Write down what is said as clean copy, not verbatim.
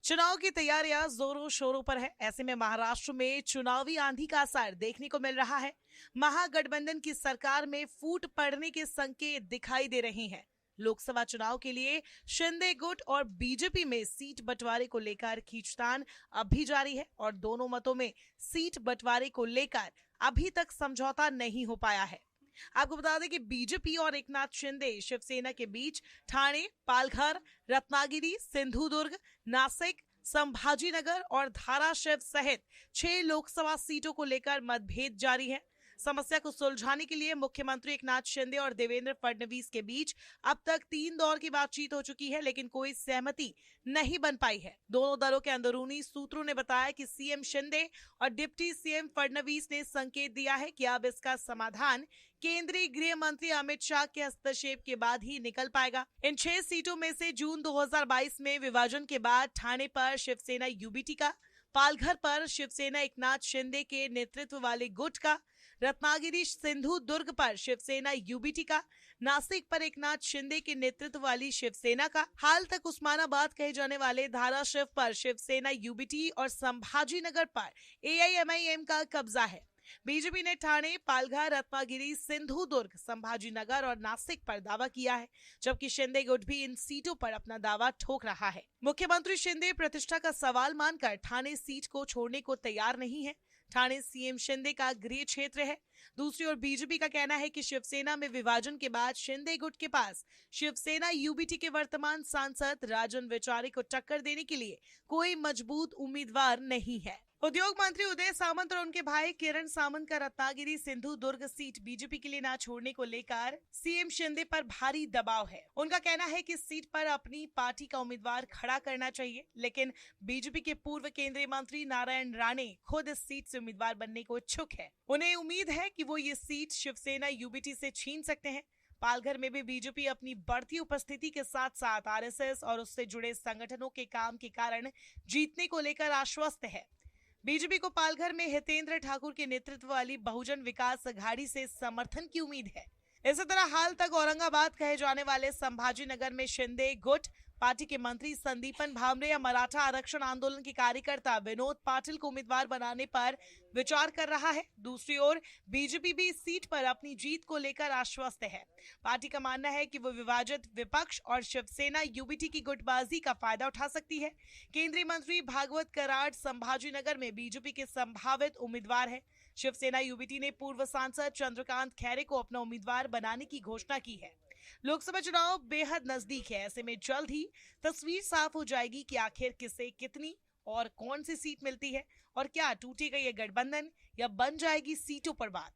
चुनाव की तैयारियां जोरों शोरों पर है। ऐसे में महाराष्ट्र में चुनावी आंधी का असर देखने को मिल रहा है। महागठबंधन की सरकार में फूट पड़ने के संकेत दिखाई दे रहे हैं। लोकसभा चुनाव के लिए शिंदे गुट और बीजेपी में सीट बंटवारे को लेकर खींचतान अभी जारी है और दोनों मतों में सीट बंटवारे को लेकर अभी तक समझौता नहीं हो पाया है। आपको बता दें कि बीजेपी और एकनाथ शिंदे शिवसेना के बीच ठाणे, पालघर, रत्नागिरी, सिंधुदुर्ग, नासिक, संभाजीनगर और धाराशिव सहित 6 लोकसभा सीटों को लेकर मतभेद जारी है। समस्या को सुलझाने के लिए मुख्यमंत्री एकनाथ शिंदे और देवेंद्र फडणवीस के बीच अब तक 3 दौर की बातचीत हो चुकी है, लेकिन कोई सहमति नहीं बन पाई है। दोनों दलों के अंदरूनी सूत्रों ने बताया कि सीएम शिंदे और डिप्टी सीएम फडणवीस ने संकेत दिया है कि अब इसका समाधान केंद्रीय गृह मंत्री अमित शाह के हस्तक्षेप के बाद ही निकल पाएगा। इन 6 सीटों में से जून 2022 में विभाजन के बाद ठाणे पर शिवसेना यूबीटी का, पालघर पर शिवसेना एकनाथ शिंदे के नेतृत्व वाले गुट का, रत्नागिरी सिंधुदुर्ग पर शिवसेना यूबीटी का, नासिक पर एकनाथ शिंदे के नेतृत्व वाली शिवसेना का, हाल तक उस्मानाबाद कहे जाने वाले धाराशिव पर शिवसेना यूबीटी और संभाजीनगर पर एआईएमआईएम का कब्जा है। बीजेपी ने ठाणे, पालघर, रत्नागिरी, सिंधुदुर्ग, संभाजीनगर और नासिक पर दावा किया है, जबकि शिंदे गुट भी इन सीटों पर अपना दावा ठोक रहा है। मुख्यमंत्री शिंदे प्रतिष्ठा का सवाल मानकर ठाणे सीट को छोड़ने को तैयार नहीं है। ठाणे सीएम शिंदे का गृह क्षेत्र है। दूसरी ओर बीजेपी का कहना है कि शिवसेना में विभाजन के बाद शिंदे गुट के पास शिवसेना यूबीटी के वर्तमान सांसद राजन विचारे को टक्कर देने के लिए कोई मजबूत उम्मीदवार नहीं है। उद्योग मंत्री उदय सामंत और उनके भाई किरण सामंत का रत्नागिरी सिंधुदुर्ग सीट बीजेपी के लिए न छोड़ने को लेकर सीएम शिंदे पर भारी दबाव है। उनका कहना है कि सीट पर अपनी पार्टी का उम्मीदवार खड़ा करना चाहिए, लेकिन बीजेपी के पूर्व केंद्रीय मंत्री नारायण राणे खुद इस सीट से उम्मीदवार बनने को इच्छुक है। उन्हें उम्मीद है कि वो ये सीट शिवसेना यूबीटी से छीन सकते हैं। पालघर में भी बीजेपी अपनी बढ़ती उपस्थिति के साथ साथ आरएसएस और उससे जुड़े संगठनों के काम के कारण जीतने को लेकर आश्वस्त है। बीजेपी को पालघर में हितेंद्र ठाकुर के नेतृत्व वाली बहुजन विकास अघाड़ी से समर्थन की उम्मीद है। इसी तरह हाल तक औरंगाबाद कहे जाने वाले संभाजीनगर में शिंदे गुट पार्टी के मंत्री संदीपन भामरे या मराठा आरक्षण आंदोलन के कार्यकर्ता विनोद पाटिल को उम्मीदवार बनाने पर विचार कर रहा है। दूसरी ओर बीजेपी भी इस सीट पर अपनी जीत को लेकर आश्वस्त है। पार्टी का मानना है कि वो विभाजित विपक्ष और शिवसेना यूबीटी की गुटबाजी का फायदा उठा सकती है। केंद्रीय मंत्री भागवत कराड़ संभाजीनगर में बीजेपी के संभावित उम्मीदवार है। शिवसेना यूबीटी ने पूर्व सांसद चंद्रकांत खैरे को अपना उम्मीदवार बनाने की घोषणा की है। लोकसभा चुनाव बेहद नजदीक है। ऐसे में जल्द ही तस्वीर साफ हो जाएगी कि आखिर किसे कितनी और कौन सी सीट मिलती है और क्या टूटेगा ये गठबंधन या बन जाएगी सीटों पर बात।